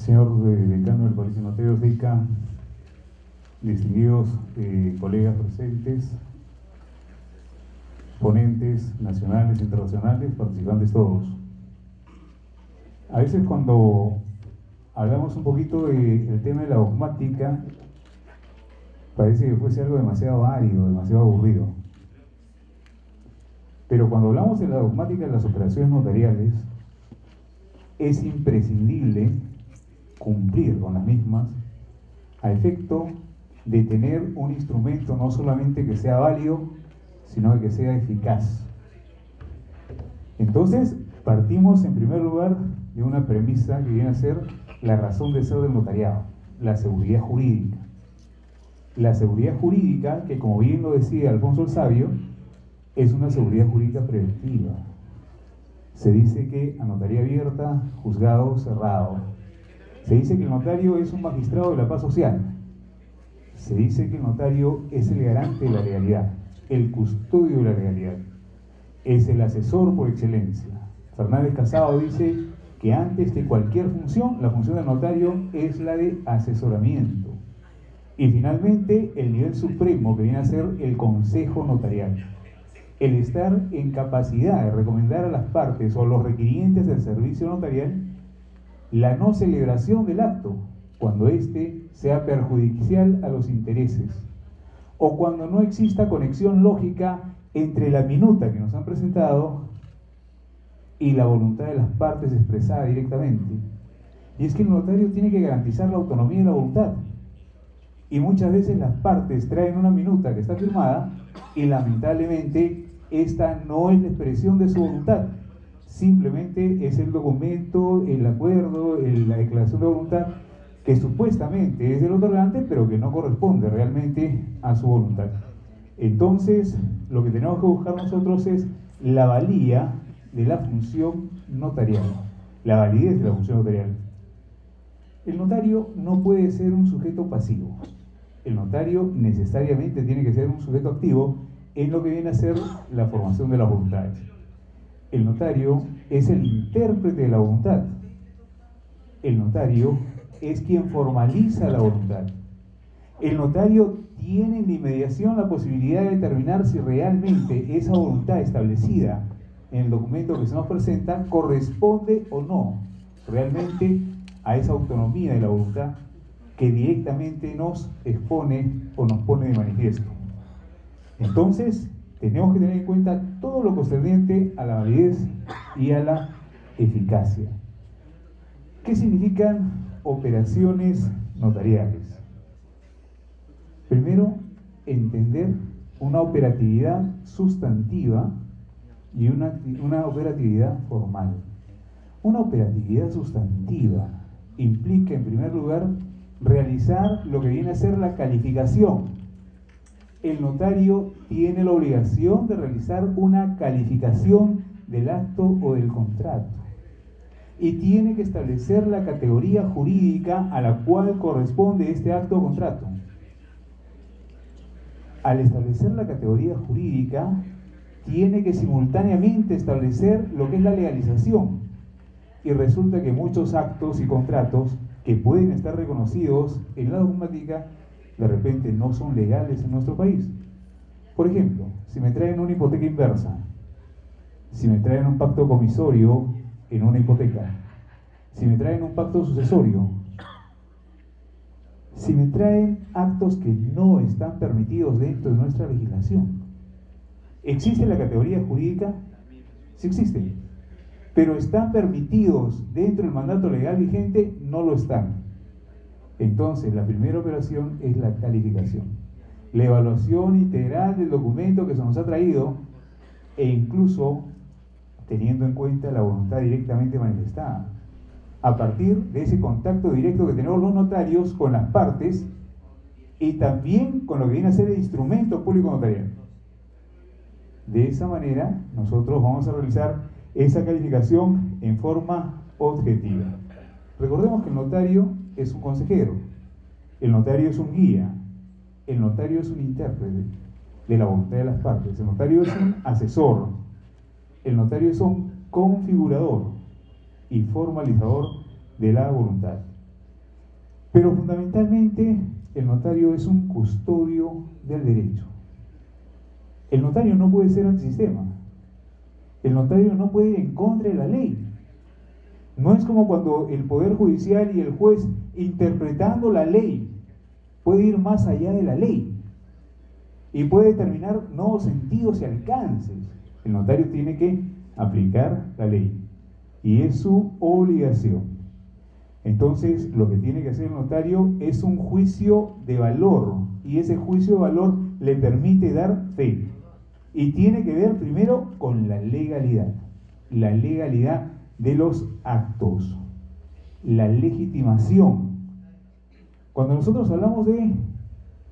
Señor decano del Colegio de Notaríos DECA, distinguidos colegas presentes, ponentes nacionales e internacionales, participantes todos. A veces cuando hablamos un poquito del tema de la dogmática, parece que fuese algo demasiado árido, demasiado aburrido. Pero cuando hablamos de la dogmática de las operaciones notariales, es imprescindible cumplir con las mismas a efecto de tener un instrumento no solamente que sea válido, sino que sea eficaz. Entonces, partimos en primer lugar de una premisa que viene a ser la razón de ser del notariado, la seguridad jurídica. La seguridad jurídica, que como bien lo decía Alfonso el Sabio, es una seguridad jurídica preventiva. Se dice que a notaría abierta, juzgado cerrado. Se dice que el notario es un magistrado de la paz social. Se dice que el notario es el garante de la legalidad, el custodio de la legalidad. Es el asesor por excelencia. Fernández Casado dice que antes de cualquier función, la función del notario es la de asesoramiento. Y finalmente, el nivel supremo que viene a ser el consejo notarial. El estar en capacidad de recomendar a las partes o a los requirientes del servicio notarial la no celebración del acto cuando éste sea perjudicial a los intereses o cuando no exista conexión lógica entre la minuta que nos han presentado y la voluntad de las partes expresada directamente. Y es que el notario tiene que garantizar la autonomía de la voluntad. Y muchas veces las partes traen una minuta que está firmada y lamentablemente esta no es la expresión de su voluntad. Simplemente es el documento, el acuerdo, la declaración de voluntad que supuestamente es del otorgante, pero que no corresponde realmente a su voluntad. Entonces, lo que tenemos que buscar nosotros es la valía de la función notarial, la validez de la función notarial. El notario no puede ser un sujeto pasivo. El notario necesariamente tiene que ser un sujeto activo en lo que viene a ser la formación de las voluntades. El notario es el intérprete de la voluntad. El notario es quien formaliza la voluntad. El notario tiene en la inmediación la posibilidad de determinar si realmente esa voluntad establecida en el documento que se nos presenta corresponde o no realmente a esa autonomía de la voluntad que directamente nos expone o nos pone de manifiesto. Entonces, tenemos que tener en cuenta todo lo concerniente a la validez y a la eficacia. ¿Qué significan operaciones notariales? Primero, entender una operatividad sustantiva y una operatividad formal. Una operatividad sustantiva implica, en primer lugar, realizar lo que viene a ser la calificación. El notario tiene la obligación de realizar una calificación del acto o del contrato y tiene que establecer la categoría jurídica a la cual corresponde este acto o contrato. Al establecer la categoría jurídica, tiene que simultáneamente establecer lo que es la legalización. Y resulta que muchos actos y contratos que pueden estar reconocidos en la dogmática, de repente no son legales en nuestro país. Por ejemplo, si me traen una hipoteca inversa, si me traen un pacto comisorio en una hipoteca, si me traen un pacto sucesorio, si me traen actos que no están permitidos dentro de nuestra legislación, ¿existe la categoría jurídica? Sí existe. Pero ¿están permitidos dentro del mandato legal vigente? No lo están. Entonces, la primera operación es la calificación. La evaluación integral del documento que se nos ha traído e incluso teniendo en cuenta la voluntad directamente manifestada. A partir de ese contacto directo que tenemos los notarios con las partes y también con lo que viene a ser el instrumento público notarial. De esa manera, nosotros vamos a realizar esa calificación en forma objetiva. Recordemos que el notario es un consejero, el notario es un guía, el notario es un intérprete de la voluntad de las partes, el notario es un asesor, el notario es un configurador y formalizador de la voluntad. Pero fundamentalmente el notario es un custodio del derecho. El notario no puede ser antisistema. El notario no puede ir en contra de la ley. No es como cuando el Poder Judicial y el juez, interpretando la ley, puede ir más allá de la ley y puede determinar nuevos sentidos y alcances. El notario tiene que aplicar la ley y es su obligación. Entonces, lo que tiene que hacer el notario es un juicio de valor, y ese juicio de valor le permite dar fe. Y tiene que ver primero con la legalidad de los actos, la legitimación. Cuando nosotros hablamos de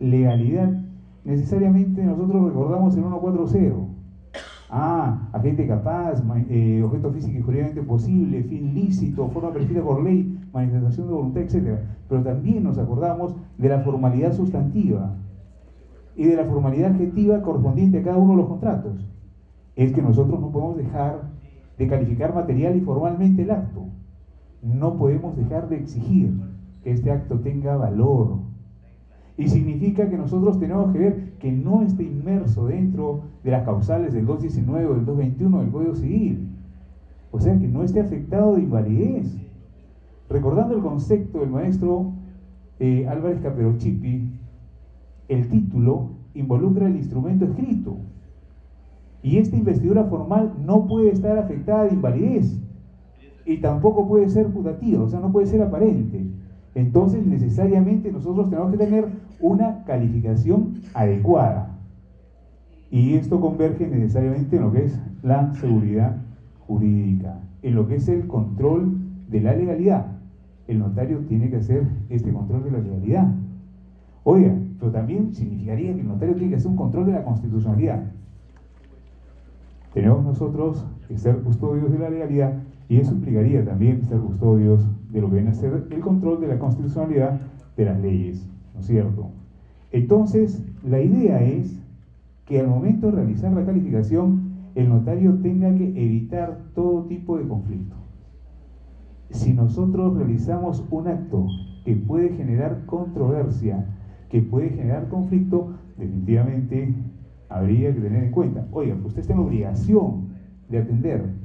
legalidad, necesariamente nosotros recordamos el 140. Agente capaz, objeto físico y jurídicamente posible, fin lícito, forma prescrita por ley, manifestación de voluntad, etc. Pero también nos acordamos de la formalidad sustantiva y de la formalidad adjetiva correspondiente a cada uno de los contratos. Es que nosotros no podemos dejar de calificar material y formalmente el acto. No podemos dejar de exigir que este acto tenga valor. Y significa que nosotros tenemos que ver que no esté inmerso dentro de las causales del 219 o del 221 del Código Civil. O sea, que no esté afectado de invalidez. Recordando el concepto del maestro Álvarez Caperochipi, el título involucra el instrumento escrito. Y esta investidura formal no puede estar afectada de invalidez. Y tampoco puede ser putativa, o sea, no puede ser aparente. Entonces, necesariamente nosotros tenemos que tener una calificación adecuada. Y esto converge necesariamente en lo que es la seguridad jurídica, en lo que es el control de la legalidad. El notario tiene que hacer este control de la legalidad. Oiga, pero también significaría que el notario tiene que hacer un control de la constitucionalidad. Tenemos nosotros que ser custodios de la legalidad, y eso implicaría también ser custodios de lo que viene a ser el control de la constitucionalidad de las leyes, ¿no es cierto? Entonces, la idea es que al momento de realizar la calificación, el notario tenga que evitar todo tipo de conflicto. Si nosotros realizamos un acto que puede generar controversia, que puede generar conflicto, definitivamente habría que tener en cuenta, oiga, usted está en obligación de atender.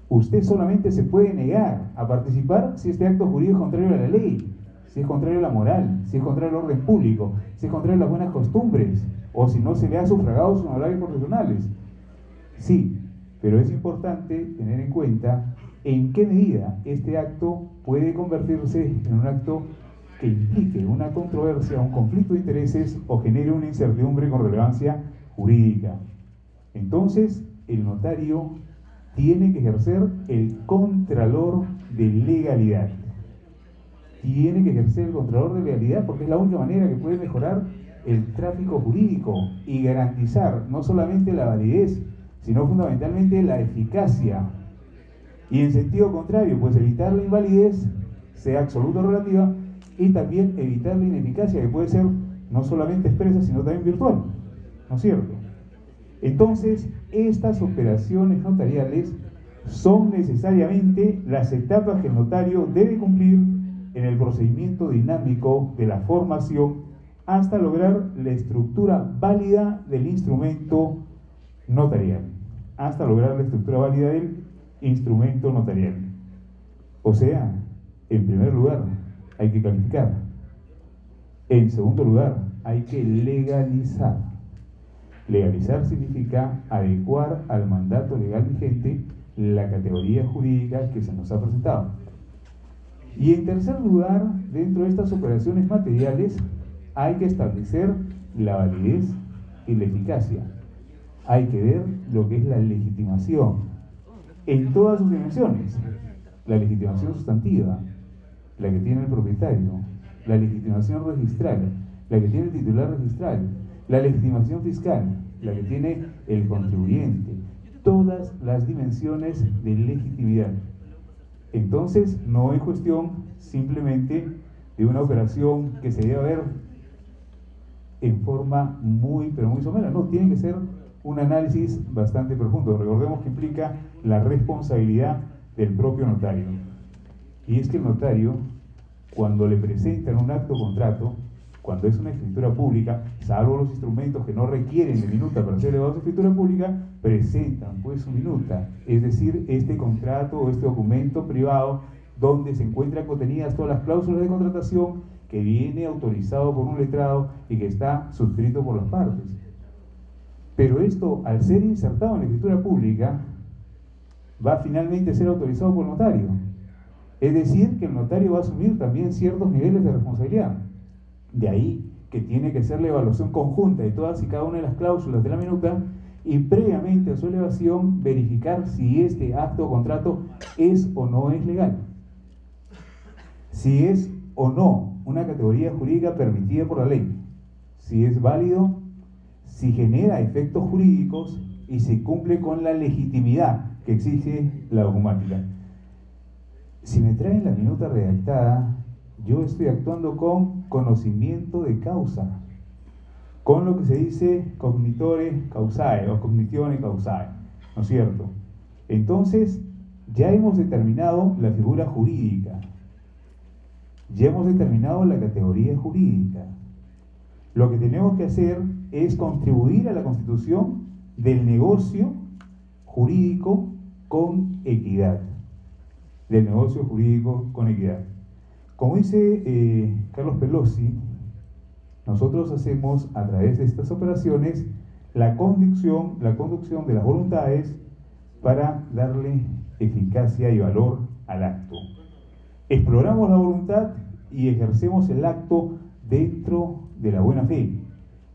Usted solamente se puede negar a participar si este acto jurídico es contrario a la ley, si es contrario a la moral, si es contrario al orden público, si es contrario a las buenas costumbres, o si no se le ha sufragado sus honorarios profesionales. Sí, pero es importante tener en cuenta en qué medida este acto puede convertirse en un acto que implique una controversia, un conflicto de intereses o genere una incertidumbre con relevancia jurídica. Entonces, el notario tiene que ejercer el contralor de legalidad. Tiene que ejercer el contralor de legalidad porque es la única manera que puede mejorar el tráfico jurídico y garantizar no solamente la validez, sino fundamentalmente la eficacia. Y en sentido contrario, pues evitar la invalidez, sea absoluta o relativa, y también evitar la ineficacia, que puede ser no solamente expresa, sino también virtual, ¿no es cierto? Entonces, estas operaciones notariales son necesariamente las etapas que el notario debe cumplir en el procedimiento dinámico de la formación hasta lograr la estructura válida del instrumento notarial. Hasta lograr la estructura válida del instrumento notarial. O sea, en primer lugar, hay que calificar. En segundo lugar, hay que legalizar. Legalizar significa adecuar al mandato legal vigente la categoría jurídica que se nos ha presentado. Y en tercer lugar, dentro de estas operaciones materiales, hay que establecer la validez y la eficacia. Hay que ver lo que es la legitimación en todas sus dimensiones. La legitimación sustantiva, la que tiene el propietario, la legitimación registral, la que tiene el titular registral, la legitimación fiscal, la que tiene el contribuyente, todas las dimensiones de legitimidad. Entonces, no es cuestión simplemente de una operación que se debe ver en forma muy, pero muy somera. No, tiene que ser un análisis bastante profundo. Recordemos que implica la responsabilidad del propio notario. Y es que el notario cuando le presentan un acto contrato, cuando es una escritura pública, salvo los instrumentos que no requieren de minuta para ser elevados a escritura pública, presentan pues su minuta, es decir, este contrato o este documento privado donde se encuentran contenidas todas las cláusulas de contratación, que viene autorizado por un letrado y que está suscrito por las partes. Pero esto, al ser insertado en la escritura pública, va finalmente a ser autorizado por el notario. Es decir, que el notario va a asumir también ciertos niveles de responsabilidad. De ahí que tiene que ser la evaluación conjunta de todas y cada una de las cláusulas de la minuta y previamente a su elevación verificar si este acto o contrato es o no es legal. Si es o no una categoría jurídica permitida por la ley. Si es válido, si genera efectos jurídicos y si cumple con la legitimidad que exige la dogmática. Si me traen la minuta redactada, yo estoy actuando con conocimiento de causa, con lo que se dice cognitore causae o cognizione causae, ¿no es cierto? Entonces, ya hemos determinado la figura jurídica, ya hemos determinado la categoría jurídica. Lo que tenemos que hacer es contribuir a la constitución del negocio jurídico con equidad. Del negocio jurídico con equidad. Como dice Carlos Pelosi, nosotros hacemos a través de estas operaciones la conducción de las voluntades para darle eficacia y valor al acto. Exploramos la voluntad y ejercemos el acto dentro de la buena fe.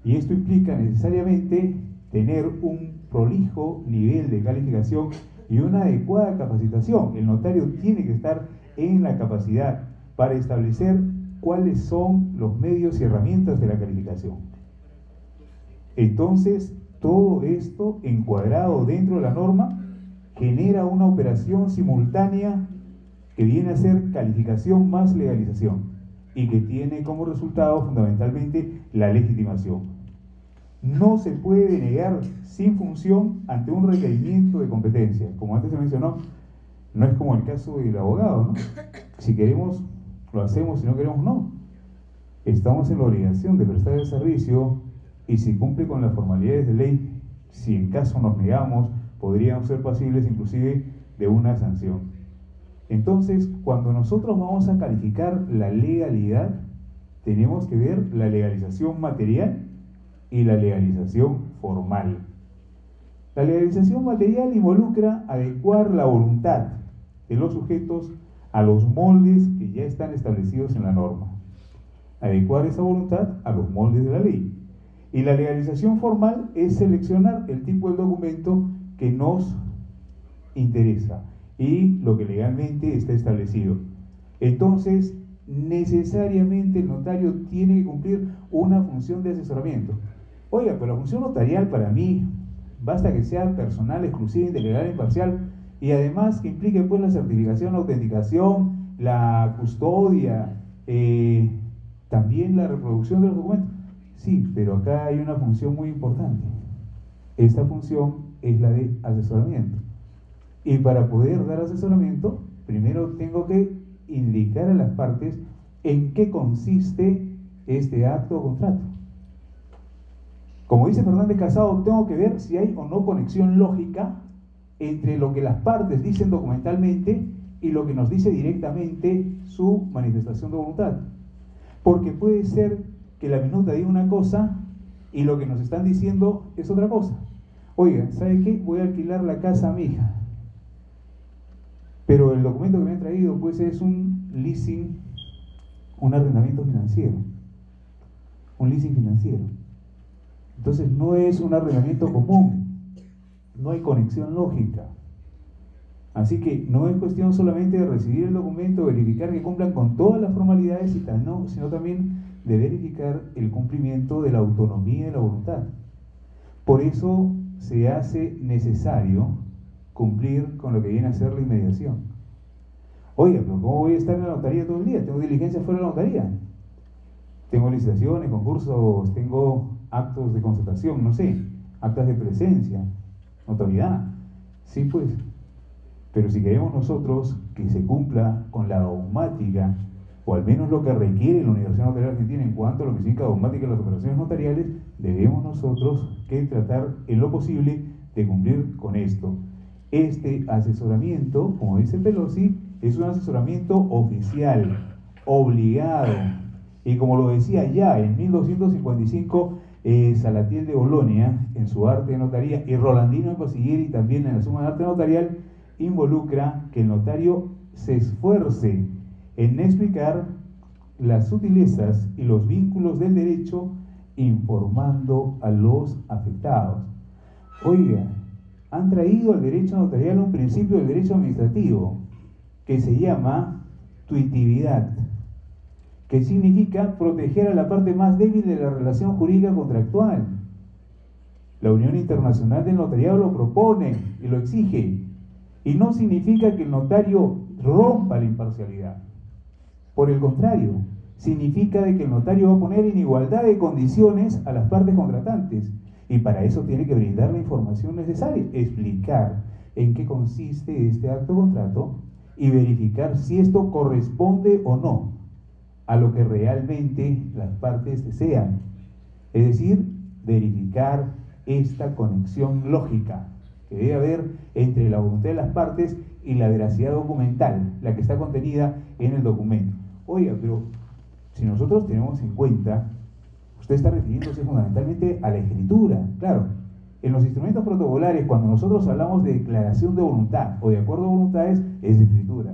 Y esto implica necesariamente tener un prolijo nivel de calificación y una adecuada capacitación. El notario tiene que estar en la capacidad para establecer cuáles son los medios y herramientas de la calificación. Entonces, todo esto encuadrado dentro de la norma genera una operación simultánea que viene a ser calificación más legalización y que tiene como resultado fundamentalmente la legitimación. No se puede denegar sin función ante un requerimiento de competencia. Como antes se mencionó, no es como el caso del abogado, ¿no? Si queremos, lo hacemos, si no queremos, no. Estamos en la obligación de prestar el servicio y si cumple con las formalidades de ley, si en caso nos negamos, podríamos ser pasibles inclusive de una sanción. Entonces, cuando nosotros vamos a calificar la legalidad, tenemos que ver la legalización material y la legalización formal. La legalización material involucra adecuar la voluntad de los sujetos a los moldes que ya están establecidos en la norma. Adecuar esa voluntad a los moldes de la ley. Y la legalización formal es seleccionar el tipo de documento que nos interesa y lo que legalmente está establecido. Entonces, necesariamente el notario tiene que cumplir una función de asesoramiento. Oiga, pero la función notarial para mí basta que sea personal, exclusiva, integral, imparcial y además que implique pues la certificación, la autenticación, la custodia, también la reproducción de los documentos. Sí, pero acá hay una función muy importante. Esta función es la de asesoramiento. Y para poder dar asesoramiento, primero tengo que indicar a las partes en qué consiste este acto o contrato. Como dice Fernández Casado, tengo que ver si hay o no conexión lógica entre lo que las partes dicen documentalmente y lo que nos dice directamente su manifestación de voluntad. Porque puede ser que la minuta diga una cosa y lo que nos están diciendo es otra cosa. Oiga, ¿sabe qué? Voy a alquilar la casa a mi hija. Pero el documento que me han traído pues es un leasing, un arrendamiento financiero. Un leasing financiero. Entonces no es un arrendamiento común. No hay conexión lógica. Así que no es cuestión solamente de recibir el documento, verificar que cumplan con todas las formalidades, sino también de verificar el cumplimiento de la autonomía de la voluntad. Por eso se hace necesario cumplir con lo que viene a ser la inmediación. Oiga, pero ¿cómo voy a estar en la notaría todo el día? Tengo diligencias fuera de la notaría. Tengo licitaciones, concursos, tengo actos de constatación, no sé, actas de presencia, notoriedad. Sí, pues. Pero si queremos nosotros que se cumpla con la dogmática o al menos lo que requiere la Universidad Notarial Argentina en cuanto a lo que significa dogmática de las operaciones notariales, debemos nosotros que tratar en lo posible de cumplir con esto. Este asesoramiento, como dice Pelosi, es un asesoramiento oficial, obligado, y como lo decía ya en 1255 Salatiel de Bolonia en su arte de notaría, y Rolandino de Pasiguieri también en la Suma de Arte Notarial, involucra que el notario se esfuerce en explicar las sutilezas y los vínculos del derecho, informando a los afectados. Oiga, han traído al derecho notarial un principio del derecho administrativo que se llama tuitividad, que significa proteger a la parte más débil de la relación jurídica contractual. La Unión Internacional del Notariado lo propone y lo exige, y no significa que el notario rompa la imparcialidad. Por el contrario, significa de que el notario va a poner en igualdad de condiciones a las partes contratantes, y para eso tiene que brindar la información necesaria, explicar en qué consiste este acto de contrato y verificar si esto corresponde o no a lo que realmente las partes desean. Es decir, verificar esta conexión lógica que debe haber entre la voluntad de las partes y la veracidad documental, la que está contenida en el documento. Oiga, pero si nosotros tenemos en cuenta, usted está refiriéndose fundamentalmente a la escritura. Claro, en los instrumentos protocolares, cuando nosotros hablamos de declaración de voluntad o de acuerdo de voluntades, es escritura.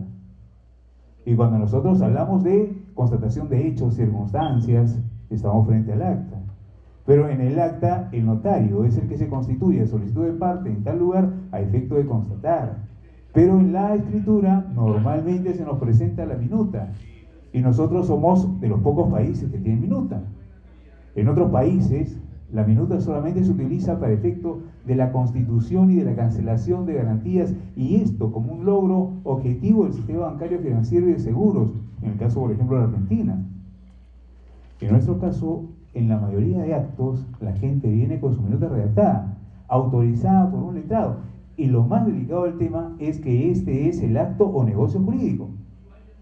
Y cuando nosotros hablamos de constatación de hechos, circunstancias, estamos frente al acta. Pero en el acta, el notario es el que se constituye a solicitud de parte en tal lugar a efecto de constatar. Pero en la escritura, normalmente se nos presenta la minuta. Y nosotros somos de los pocos países que tienen minuta. En otros países, la minuta solamente se utiliza para efecto de la constitución y de la cancelación de garantías, y esto como un logro objetivo del sistema bancario, financiero y de seguros, en el caso, por ejemplo, de la Argentina. En nuestro caso, en la mayoría de actos, la gente viene con su minuta redactada, autorizada por un letrado, y lo más delicado del tema es que este es el acto o negocio jurídico.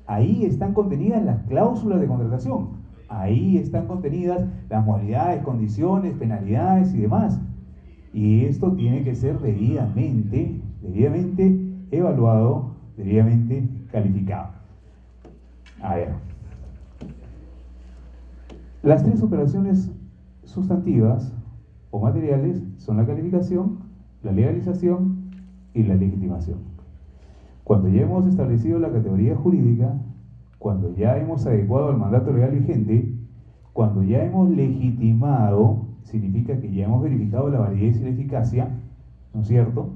Ahí están contenidas las cláusulas de contratación. Ahí están contenidas las modalidades, condiciones, penalidades y demás. Y esto tiene que ser debidamente evaluado, debidamente calificado. A ver. Las tres operaciones sustantivas o materiales son la calificación, la legalización y la legitimación. Cuando ya hemos establecido la categoría jurídica, cuando ya hemos adecuado al mandato legal vigente, cuando ya hemos legitimado, significa que ya hemos verificado la validez y la eficacia, ¿no es cierto?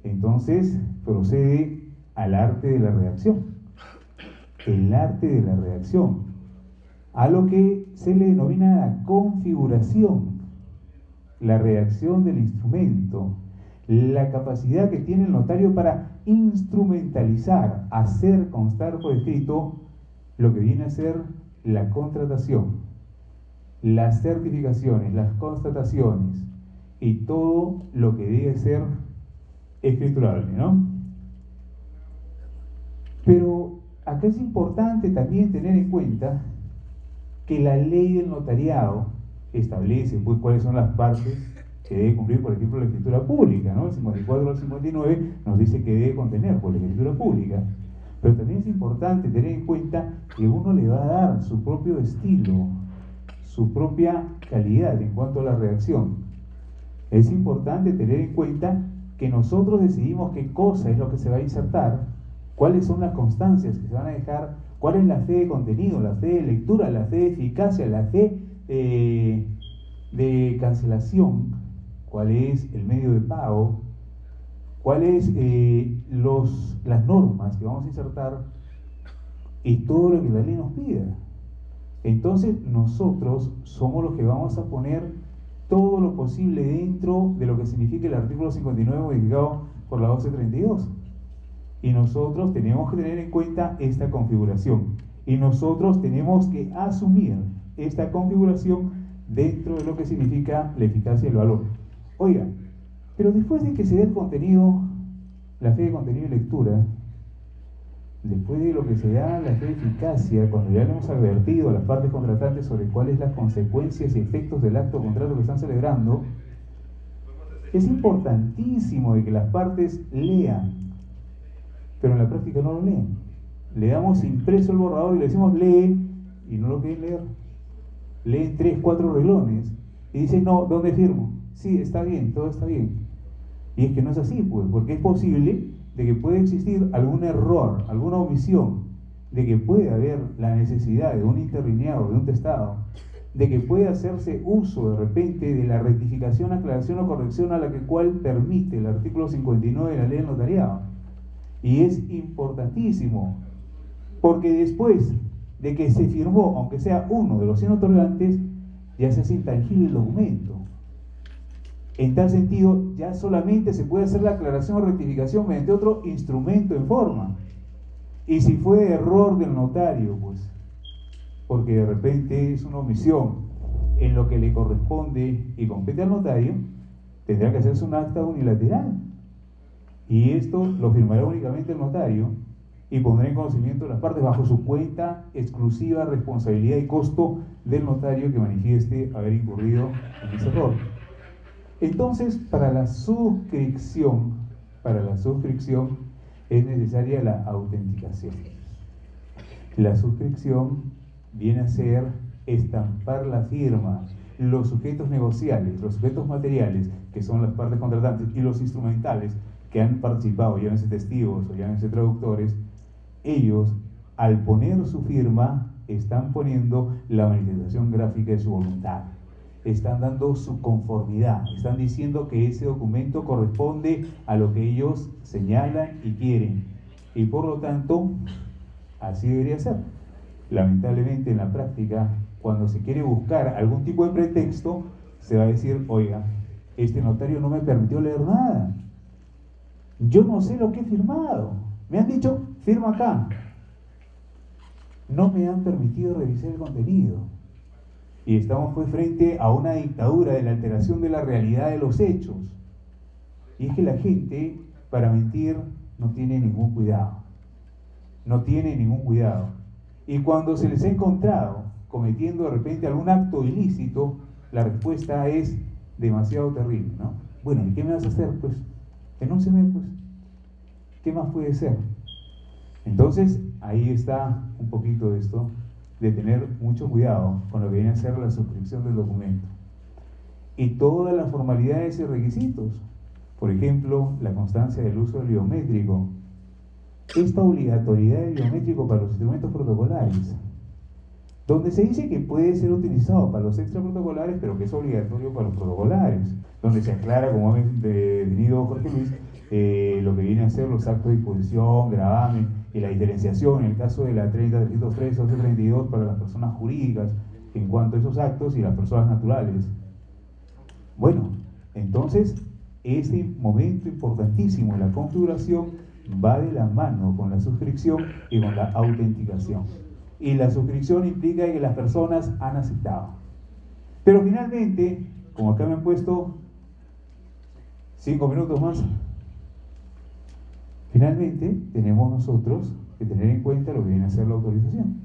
Entonces procede al arte de la redacción. El arte de la redacción, a lo que se le denomina la configuración, la redacción del instrumento, la capacidad que tiene el notario para instrumentalizar, hacer constar por escrito lo que viene a ser la contratación, las certificaciones, las constataciones y todo lo que debe ser escriturable, ¿no? Pero acá es importante también tener en cuenta que la ley del notariado establece pues cuáles son las partes que debe cumplir, por ejemplo, la escritura pública, ¿no? El 54 al 59 nos dice que debe contener pues, la escritura pública. Pero también es importante tener en cuenta que uno le va a dar su propio estilo, su propia calidad en cuanto a la redacción. Es importante tener en cuenta que nosotros decidimos qué cosa es lo que se va a insertar, cuáles son las constancias que se van a dejar, cuál es la fe de contenido, la fe de lectura, la fe de eficacia, la fe de cancelación, cuál es el medio de pago, cuáles las normas que vamos a insertar y todo lo que la ley nos pida. Entonces nosotros somos los que vamos a poner todo lo posible dentro de lo que significa el artículo 59 modificado por la 1232. Y nosotros tenemos que tener en cuenta esta configuración. Y nosotros tenemos que asumir esta configuración dentro de lo que significa la eficacia y el valor. Oiga, pero después de que se dé el contenido, la fe de contenido y lectura, después de lo que se da la fe de eficacia, cuando ya le hemos advertido a las partes contratantes sobre cuáles las consecuencias y efectos del acto o contrato que están celebrando, es importantísimo de que las partes lean, pero en la práctica no lo leen. Le damos impreso el borrador y le decimos lee, y no lo quieren leer. Leen 3, 4 renglones y dicen, no, ¿dónde firmo? Sí, está bien, todo está bien. Y es que no es así, pues, porque es posible de que pueda existir algún error, alguna omisión, de que puede haber la necesidad de un interlineado, de un testado, de que puede hacerse uso de repente de la rectificación, aclaración o corrección a la que cual permite el artículo 59 de la ley del notariado. Y es importantísimo, porque después de que se firmó, aunque sea uno de los 100 otorgantes, ya se hace intangible el documento. En tal sentido, ya solamente se puede hacer la aclaración o rectificación mediante otro instrumento en forma. Y si fue error del notario, pues, porque de repente es una omisión en lo que le corresponde y compete al notario, tendrá que hacerse un acta unilateral. Y esto lo firmará únicamente el notario y pondrá en conocimiento de las partes bajo su cuenta exclusiva, responsabilidad y costo del notario que manifieste haber incurrido en ese error. Entonces, para la suscripción es necesaria la autenticación. La suscripción viene a ser estampar la firma, los sujetos negociales, los sujetos materiales, que son las partes contratantes, y los instrumentales que han participado, llámense testigos o llámense traductores, ellos, al poner su firma, están poniendo la manifestación gráfica de su voluntad. Están dando su conformidad, están diciendo que ese documento corresponde a lo que ellos señalan y quieren. Y por lo tanto, así debería ser. Lamentablemente en la práctica, cuando se quiere buscar algún tipo de pretexto, se va a decir, oiga, este notario no me permitió leer nada. Yo no sé lo que he firmado. Me han dicho, firma acá. No me han permitido revisar el contenido. Y estamos pues frente a una dictadura de la alteración de la realidad de los hechos. Y es que la gente, para mentir, no tiene ningún cuidado. No tiene ningún cuidado. Y cuando se les ha encontrado cometiendo de repente algún acto ilícito, la respuesta es demasiado terrible, ¿no? Bueno, ¿y qué me vas a hacer? Pues, denúnciame, pues. ¿Qué más puede ser? Entonces, ahí está un poquito de esto, de tener mucho cuidado con lo que viene a ser la suscripción del documento. Y todas las formalidades y requisitos. Por ejemplo, la constancia del uso del biométrico. Esta obligatoriedad del biométrico para los instrumentos protocolares, donde se dice que puede ser utilizado para los extraprotocolares, pero que es obligatorio para los protocolares, donde se aclara, como ha definido Jorge Luis, lo que viene a ser los actos de disposición, gravamen y la diferenciación en el caso de la 30, 303, 1132 para las personas jurídicas en cuanto a esos actos y las personas naturales. Bueno, entonces este momento importantísimo en la configuración va de la mano con la suscripción y con la autenticación. Y la suscripción implica que las personas han aceptado. Pero finalmente, como acá me han puesto 5 minutos más, finalmente tenemos nosotros que tener en cuenta lo que viene a ser la autorización.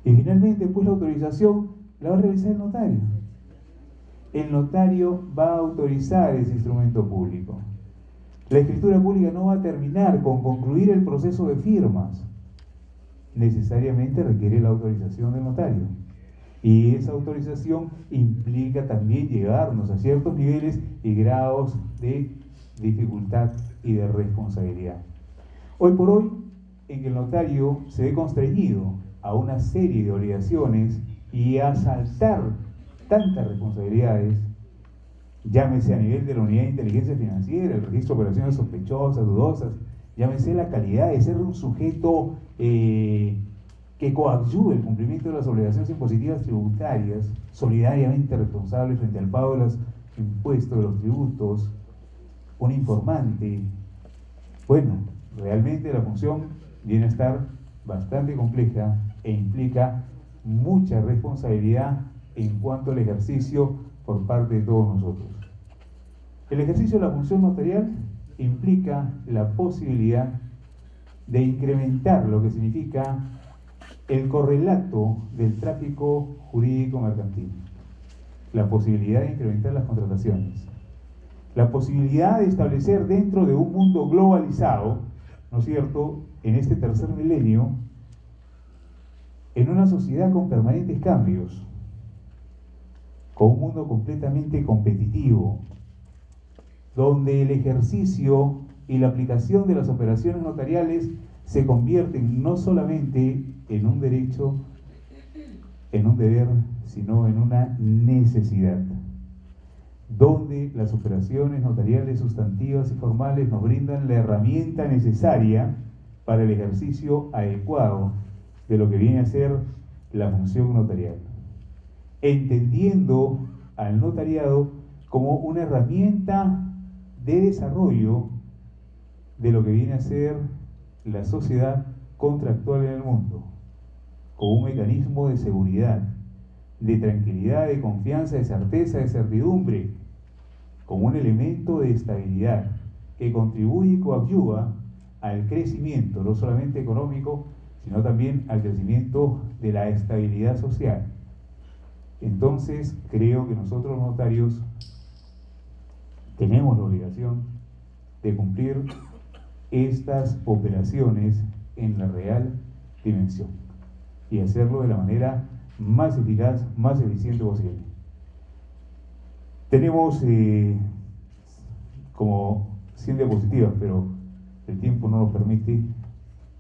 Y finalmente, pues la autorización la va a realizar el notario. El notario va a autorizar ese instrumento público. La escritura pública no va a terminar con concluir el proceso de firmas. Necesariamente requiere la autorización del notario. Y esa autorización implica también llevarnos a ciertos niveles y grados de dificultad y de responsabilidad. Hoy por hoy, en que el notario se ve constreñido a una serie de obligaciones y a saltar tantas responsabilidades, llámese a nivel de la unidad de inteligencia financiera, el registro de operaciones sospechosas, dudosas, llámese la calidad de ser un sujeto que coadyuve el cumplimiento de las obligaciones impositivas tributarias, solidariamente responsable frente al pago de los impuestos, de los tributos, un informante. Bueno, realmente la función viene a estar bastante compleja e implica mucha responsabilidad en cuanto al ejercicio por parte de todos nosotros. El ejercicio de la función notarial implica la posibilidad de incrementar lo que significa el correlato del tráfico jurídico mercantil, la posibilidad de incrementar las contrataciones, la posibilidad de establecer dentro de un mundo globalizado, ¿no es cierto?, en este tercer milenio, en una sociedad con permanentes cambios, con un mundo completamente competitivo, donde el ejercicio y la aplicación de las operaciones notariales se convierten no solamente en un derecho, en un deber, sino en una necesidad, donde las operaciones notariales sustantivas y formales nos brindan la herramienta necesaria para el ejercicio adecuado de lo que viene a ser la función notarial, entendiendo al notariado como una herramienta de desarrollo de lo que viene a ser la sociedad contractual en el mundo, como un mecanismo de seguridad, de tranquilidad, de confianza, de certeza, de certidumbre, como un elemento de estabilidad que contribuye y coadyuva al crecimiento, no solamente económico, sino también al crecimiento de la estabilidad social. Entonces, creo que nosotros los notarios tenemos la obligación de cumplir estas operaciones en la real dimensión y hacerlo de la manera más eficaz, más eficiente posible. Tenemos como 100 diapositivas, pero el tiempo no nos permite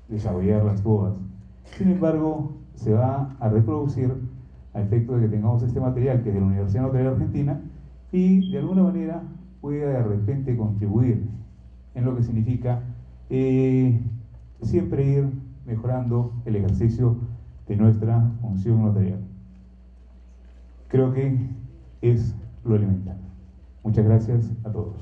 desarrollarlas todas. Sin embargo, se va a reproducir a efecto de que tengamos este material que es de la Universidad Notarial Argentina y de alguna manera pueda de repente contribuir en lo que significa siempre ir mejorando el ejercicio de nuestra función notarial. Creo que es lo elemental. Muchas gracias a todos.